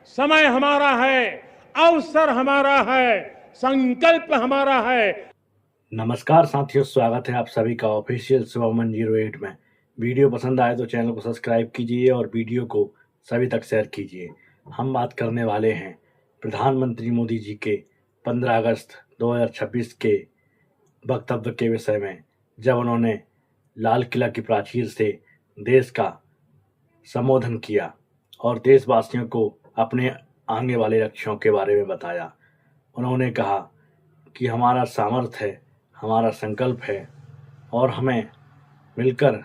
समय हमारा है, अवसर हमारा है, संकल्प हमारा है। नमस्कार साथियों, स्वागत है आप सभी का ऑफिशियल सुवमन 08 में। वीडियो पसंद आए तो चैनल को सब्सक्राइब कीजिए और वीडियो को सभी तक शेयर कीजिए। हम बात करने वाले हैं प्रधानमंत्री मोदी जी के 15 अगस्त 2026 के वक्तव्य के विषय में, जब उन्होंने लाल किला की प्राचीर से देश का संबोधन किया और देशवासियों को अपने आने वाले लक्ष्यों के बारे में बताया। उन्होंने कहा कि हमारा सामर्थ्य है, हमारा संकल्प है और हमें मिलकर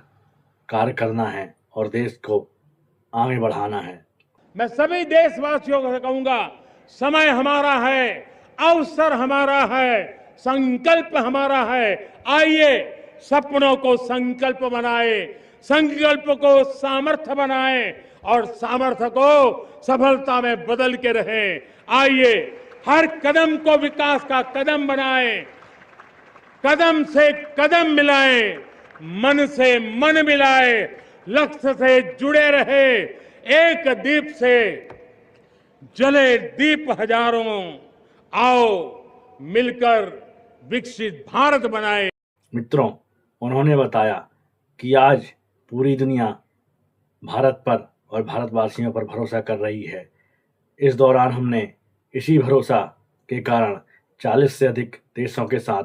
कार्य करना है और देश को आगे बढ़ाना है। मैं सभी देशवासियों को कहूंगा, समय हमारा है, अवसर हमारा है, संकल्प हमारा है। आइए सपनों को संकल्प बनाए, संकल्प को सामर्थ्य बनाए और सामर्थ्य को सफलता में बदल के रहें। आइए हर कदम को विकास का कदम बनाएं, कदम से कदम मिलाएं, मन से मन मिलाए, लक्ष्य से जुड़े रहे। एक दीप से जले दीप हजारों, आओ मिलकर विकसित भारत बनाए। मित्रों, उन्होंने बताया कि आज पूरी दुनिया भारत पर और भारतवासियों पर भरोसा कर रही है। इस दौरान हमने इसी भरोसा के कारण 40 से अधिक देशों के साथ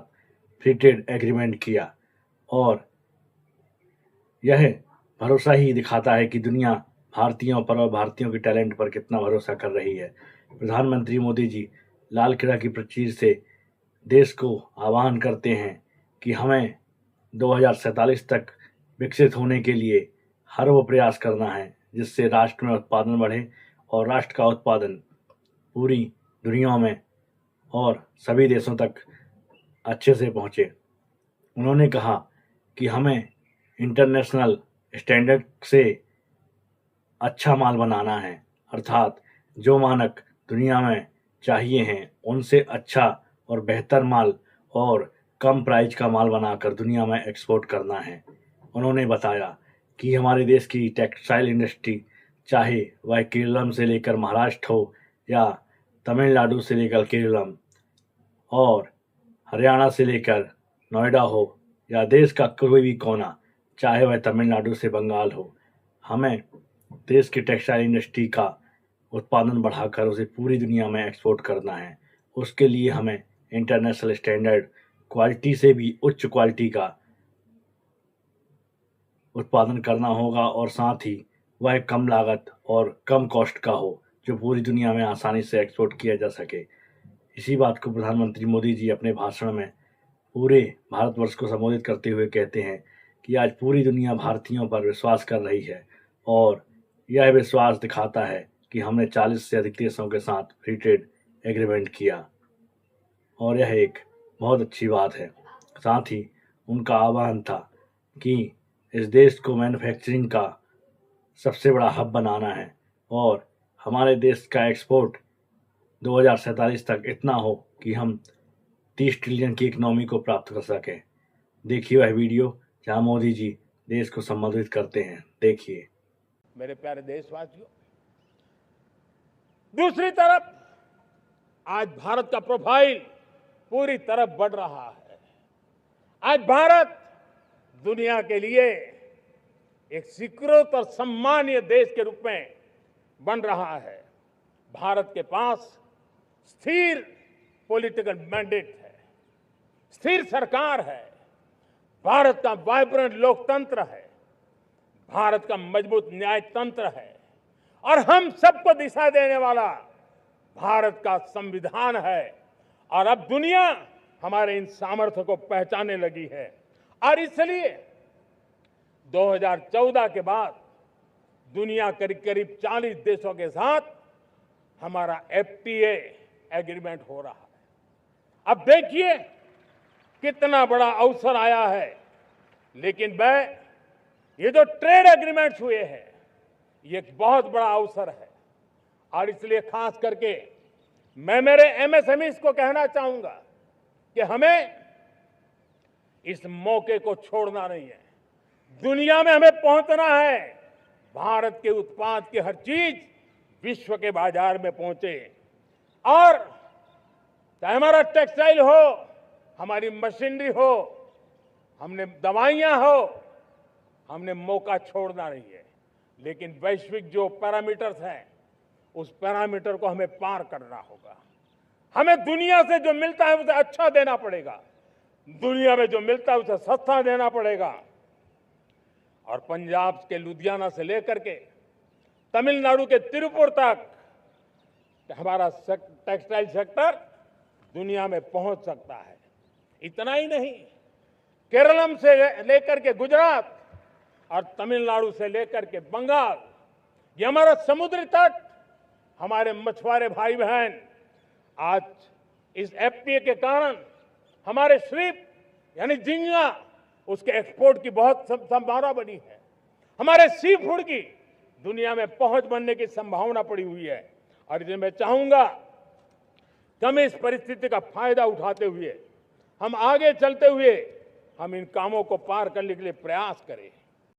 फ्री ट्रेड एग्रीमेंट किया और यह भरोसा ही दिखाता है कि दुनिया भारतीयों पर और भारतीयों के टैलेंट पर कितना भरोसा कर रही है। प्रधानमंत्री मोदी जी लाल किला की प्राचीर से देश को आह्वान करते हैं कि हमें 2047 तक विकसित होने के लिए हर वो प्रयास करना है जिससे राष्ट्र में उत्पादन बढ़े और राष्ट्र का उत्पादन पूरी दुनिया में और सभी देशों तक अच्छे से पहुँचे। उन्होंने कहा कि हमें इंटरनेशनल स्टैंडर्ड से अच्छा माल बनाना है, अर्थात जो मानक दुनिया में चाहिए हैं उनसे अच्छा और बेहतर माल और कम प्राइस का माल बनाकर दुनिया में एक्सपोर्ट करना है। उन्होंने बताया कि हमारे देश की टेक्सटाइल इंडस्ट्री, चाहे वह केरलम से लेकर महाराष्ट्र हो या तमिलनाडु से लेकर केरलम और हरियाणा से लेकर नोएडा हो या देश का कोई भी कोना, चाहे वह तमिलनाडु से बंगाल हो, हमें देश की टेक्सटाइल इंडस्ट्री का उत्पादन बढ़ाकर उसे पूरी दुनिया में एक्सपोर्ट करना है। उसके लिए हमें इंटरनेशनल स्टैंडर्ड क्वालिटी से भी उच्च क्वालिटी का उत्पादन करना होगा और साथ ही वह कम लागत और कम कॉस्ट का हो, जो पूरी दुनिया में आसानी से एक्सपोर्ट किया जा सके। इसी बात को प्रधानमंत्री मोदी जी अपने भाषण में पूरे भारतवर्ष को संबोधित करते हुए कहते हैं कि आज पूरी दुनिया भारतीयों पर विश्वास कर रही है और यह विश्वास दिखाता है कि हमने 40 से अधिक देशों के साथ फ्री ट्रेड एग्रीमेंट किया और यह एक बहुत अच्छी बात है। साथ ही उनका आह्वान था कि इस देश को मैन्युफैक्चरिंग का सबसे बड़ा हब बनाना है और हमारे देश का एक्सपोर्ट 2047 तक इतना हो कि हम 30 ट्रिलियन की इकोनॉमी को प्राप्त कर सकें। देखिए वह वीडियो जहां मोदी जी देश को संबोधित करते हैं। देखिए। मेरे प्यारे देशवासियों, दूसरी तरफ आज भारत का प्रोफाइल पूरी तरफ बढ़ रहा है। आज भारत दुनिया के लिए एक स्वीकृत और सम्मानीय देश के रूप में बन रहा है। भारत के पास स्थिर पॉलिटिकल मैंडेट है, स्थिर सरकार है, भारत का वाइब्रेंट लोकतंत्र है, भारत का मजबूत न्याय तंत्र है और हम सबको दिशा देने वाला भारत का संविधान है। और अब दुनिया हमारे इन सामर्थ्य को पहचानने लगी है और इसलिए 2014 के बाद दुनिया करीब करीब 40 देशों के साथ हमारा एफटीए एग्रीमेंट हो रहा है। अब देखिए कितना बड़ा अवसर आया है। लेकिन ये जो ट्रेड एग्रीमेंट्स हुए हैं, ये एक बहुत बड़ा अवसर है और इसलिए खास करके मैं मेरे एमएसएमईज को कहना चाहूंगा कि हमें इस मौके को छोड़ना नहीं है। दुनिया में हमें पहुंचना है। भारत के उत्पाद की हर चीज विश्व के बाजार में पहुंचे। और चाहे हमारा टेक्सटाइल हो, हमारी मशीनरी हो, हमने दवाइयां हो, हमने मौका छोड़ना नहीं है। लेकिन वैश्विक जो पैरामीटर्स हैं, उस पैरामीटर को हमें पार करना होगा। हमें दुनिया से जो मिलता है उसे अच्छा देना पड़ेगा, दुनिया में जो मिलता है उसे सस्ता देना पड़ेगा। और पंजाब के लुधियाना से लेकर के तमिलनाडु के तिरुपुर तक हमारा टेक्सटाइल सेक्टर दुनिया में पहुंच सकता है। इतना ही नहीं, केरलम से लेकर के गुजरात और तमिलनाडु से लेकर के बंगाल, ये हमारा समुद्री तट, हमारे मछुआरे भाई बहन आज इस एफपीए के कारण हमारे श्रिप यानी झींगा, उसके एक्सपोर्ट की बहुत संभावना बनी है। हमारे सी फूड की दुनिया में पहुंच बनने की संभावना पड़ी हुई है। और इसलिए मैं चाहूंगा कि हम इस परिस्थिति का फायदा उठाते हुए, हम आगे चलते हुए, हम इन कामों को पार करने के लिए प्रयास करें।